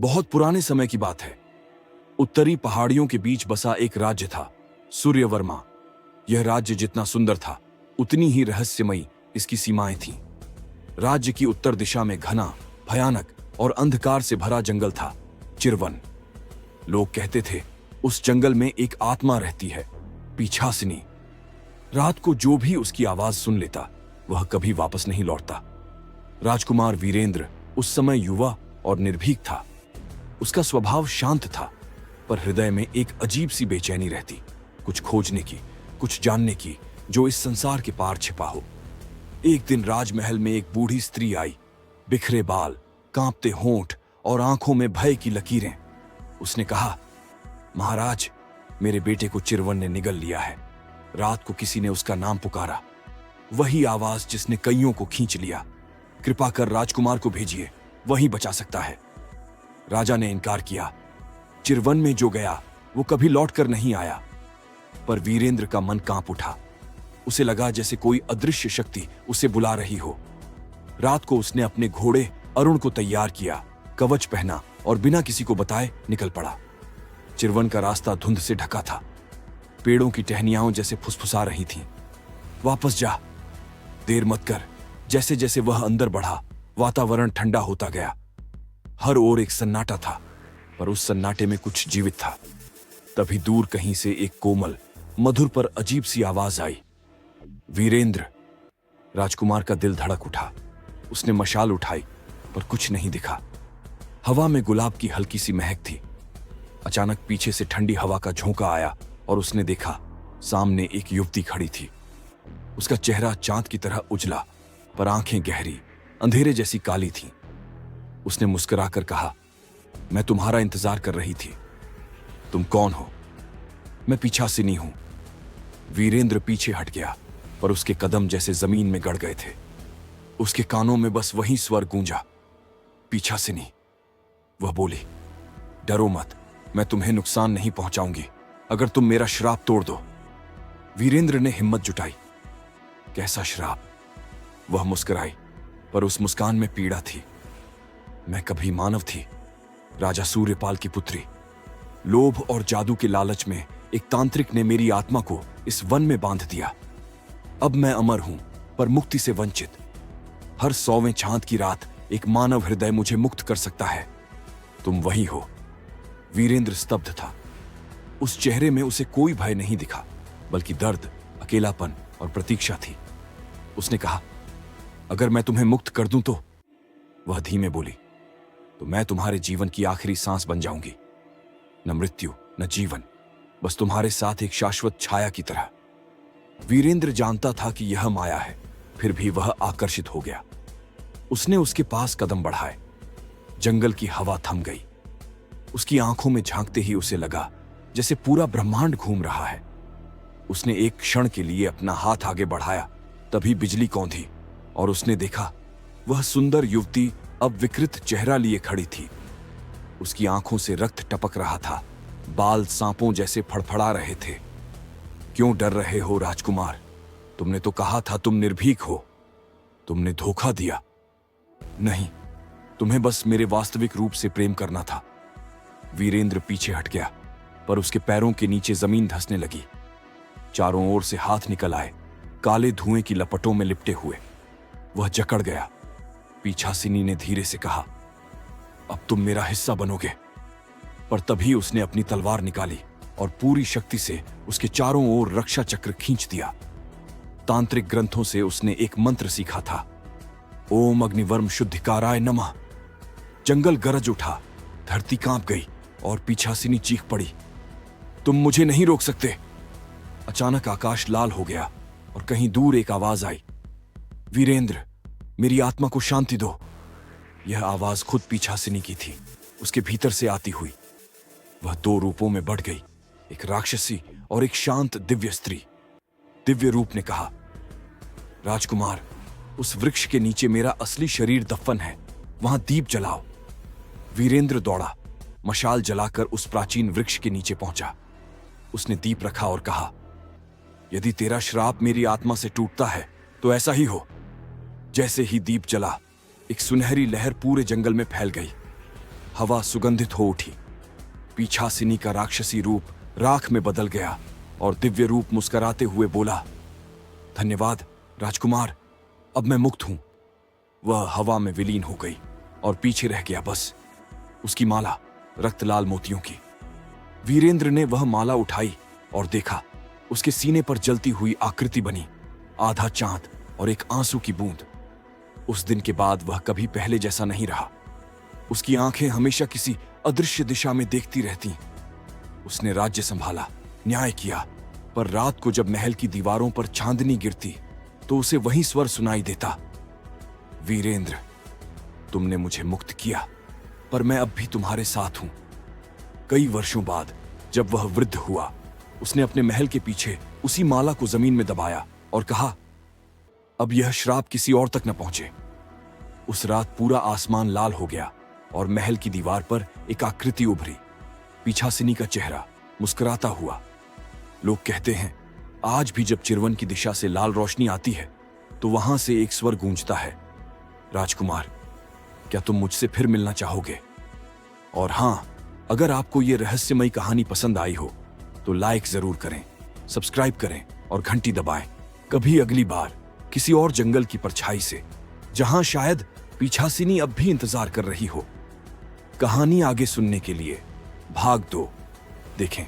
बहुत पुराने समय की बात है। उत्तरी पहाड़ियों के बीच बसा एक राज्य था, सूर्यवर्मा। यह राज्य जितना सुंदर था, उतनी ही रहस्यमयी इसकी सीमाएं थीं। राज्य की उत्तर दिशा में घना, भयानक और अंधकार से भरा जंगल था, चिरवन। लोग कहते थे उस जंगल में एक आत्मा रहती है, पीछासिनी। रात को जो भी उसकी आवाज सुन लेता, वह कभी वापस नहीं लौटता। राजकुमार वीरेंद्र उस समय युवा और निर्भीक था। उसका स्वभाव शांत था, पर हृदय में एक अजीब सी बेचैनी रहती, कुछ खोजने की, कुछ जानने की, जो इस संसार के पार छिपा हो। एक दिन राजमहल में एक बूढ़ी स्त्री आई, बिखरे बाल, कांपते होंठ और आंखों में भय की लकीरें। उसने कहा, महाराज, मेरे बेटे को चिरवन ने निगल लिया है। रात को किसी ने उसका नाम पुकारा, वही आवाज जिसने कईयों को खींच लिया। कृपा कर राजकुमार को भेजिए, वही बचा सकता है। राजा ने इनकार किया। चिरवन में जो गया वो कभी लौटकर नहीं आया। पर वीरेंद्र का मन कांप उठा। उसे लगा जैसे कोई अदृश्य शक्ति उसे बुला रही हो। रात को उसने अपने घोड़े अरुण को तैयार किया, कवच पहना और बिना किसी को बताए निकल पड़ा। चिरवन का रास्ता धुंध से ढका था। पेड़ों की टहनियां जैसे फुसफुसा रही थीं। वापस जा, देर मत कर। जैसे जैसे वह अंदर बढ़ा, वातावरण ठंडा होता गया। हर ओर एक सन्नाटा था, पर उस सन्नाटे में कुछ जीवित था। तभी दूर कहीं से एक कोमल, मधुर पर अजीब सी आवाज आई, वीरेंद्र। राजकुमार का दिल धड़क उठा। उसने मशाल उठाई, पर कुछ नहीं दिखा। हवा में गुलाब की हल्की सी महक थी। अचानक पीछे से ठंडी हवा का झोंका आया और उसने देखा, सामने एक युवती खड़ी थी। उसका चेहरा चांद की तरह उजला, पर आंखें गहरी, अंधेरे जैसी काली थीं। उसने मुस्कुराकर कहा, मैं तुम्हारा इंतजार कर रही थी। तुम कौन हो? मैं पीछासिनी हूं। वीरेंद्र पीछे हट गया, पर उसके कदम जैसे जमीन में गड़ गए थे। उसके कानों में बस वही स्वर गूंजा, पीछासिनी। वह बोली, डरो मत, मैं तुम्हें नुकसान नहीं पहुंचाऊंगी अगर तुम मेरा श्राप तोड़ दो। वीरेंद्र ने हिम्मत जुटाई। कैसा श्राप? वह मुस्कुराई, पर उस मुस्कान में पीड़ा थी। मैं कभी मानव थी, राजा सूर्यपाल की पुत्री। लोभ और जादू के लालच में एक तांत्रिक ने मेरी आत्मा को इस वन में बांध दिया। अब मैं अमर हूं, पर मुक्ति से वंचित। हर 100वें चांद की रात एक मानव हृदय मुझे मुक्त कर सकता है। तुम वही हो। वीरेंद्र स्तब्ध था। उस चेहरे में उसे कोई भय नहीं दिखा, बल्कि दर्द, अकेलापन और प्रतीक्षा थी। उसने कहा, अगर मैं तुम्हें मुक्त कर दूं तो? वह धीमे बोली, तो मैं तुम्हारे जीवन की आखिरी सांस बन जाऊंगी। न मृत्यु न जीवन, बस तुम्हारे साथ एक शाश्वत छाया की तरह। वीरेंद्र जानता था कि यह माया है, फिर भी वह आकर्षित हो गया। उसने उसके पास कदम बढ़ाए। जंगल की हवा थम गई। उसकी आंखों में झांकते ही उसे लगा जैसे पूरा ब्रह्मांड घूम रहा है। उसने एक क्षण के लिए अपना हाथ आगे बढ़ाया, तभी बिजली कौंधी और उसने देखा वह सुंदर युवती अब विकृत चेहरा लिए खड़ी थी। उसकी आंखों से रक्त टपक रहा था, बाल सांपों जैसे फड़फड़ा रहे थे। क्यों डर रहे हो राजकुमार? तुमने तो कहा था तुम निर्भीक हो। तुमने धोखा दिया। नहीं, तुम्हें बस मेरे वास्तविक रूप से प्रेम करना था। वीरेंद्र पीछे हट गया, पर उसके पैरों के नीचे जमीन धंसने लगी। चारों ओर से हाथ निकल आए, काले धुएं की लपटों में लिपटे हुए। वह जकड़ गया। पीछासिनी ने धीरे से कहा, अब तुम मेरा हिस्सा बनोगे। पर तभी उसने अपनी तलवार निकाली और पूरी शक्ति से उसके चारों ओर रक्षा चक्र खींच दिया। तांत्रिक ग्रंथों से उसने एक मंत्र सीखा था, ओम अग्निवर्म शुद्धिकाराय नमः। जंगल गरज उठा, धरती कांप गई और पीछासिनी चीख पड़ी, तुम मुझे नहीं रोक सकते। अचानक आकाश लाल हो गया और कहीं दूर एक आवाज आई, वीरेंद्र, मेरी आत्मा को शांति दो। यह आवाज खुद पीछासिनी की थी, उसके भीतर से आती हुई। वह 2 रूपों में बढ़ गई, एक राक्षसी और एक शांत दिव्य स्त्री। दिव्य रूप ने कहा, राजकुमार, उस वृक्ष के नीचे मेरा असली शरीर दफन है, वहां दीप जलाओ। वीरेंद्र दौड़ा, मशाल जलाकर उस प्राचीन वृक्ष के नीचे पहुंचा। उसने दीप रखा और कहा, यदि तेरा श्राप मेरी आत्मा से टूटता है तो ऐसा ही हो। जैसे ही दीप जला, एक सुनहरी लहर पूरे जंगल में फैल गई। हवा सुगंधित हो उठी। पीछासिनी का राक्षसी रूप राख में बदल गया और दिव्य रूप मुस्कुराते हुए बोला, धन्यवाद राजकुमार, अब मैं मुक्त हूं। वह हवा में विलीन हो गई और पीछे रह गया बस उसकी माला रक्तलाल मोतियों की। वीरेंद्र ने वह माला उठाई और देखा, उसके सीने पर जलती हुई आकृति बनी, आधा चांद और एक आंसू की बूंद। उस दिन के बाद वह कभी पहले जैसा नहीं रहा। उसकी आंखें हमेशा किसी अदृश्य दिशा में देखती रहती। उसने राज्य संभाला, न्याय किया, पर रात को जब महल की दीवारों पर चांदनी गिरती तो उसे वही स्वर सुनाई देता, वीरेंद्र, तुमने मुझे मुक्त किया, पर मैं अब भी तुम्हारे साथ हूं। कई वर्षों बाद जब वह वृद्ध हुआ, उसने अपने महल के पीछे उसी माला को जमीन में दबाया और कहा, अब यह श्राप किसी और तक न पहुंचे। उस रात पूरा आसमान लाल हो गया और महल की दीवार पर एक आकृति उभरी, पीछासिनी का चेहरा मुस्कुराता हुआ। लोग कहते हैं, आज भी जब चिरवन की दिशा से लाल रोशनी आती है तो वहां से एक स्वर गूंजता है, राजकुमार, क्या तुम मुझसे फिर मिलना चाहोगे? और हां, अगर आपको यह रहस्यमयी कहानी पसंद आई हो तो लाइक जरूर करें, सब्सक्राइब करें और घंटी दबाएं। कभी अगली बार किसी और जंगल की परछाई से, जहां शायद पीछासिनी अब भी इंतजार कर रही हो। कहानी आगे सुनने के लिए भाग 2 देखें।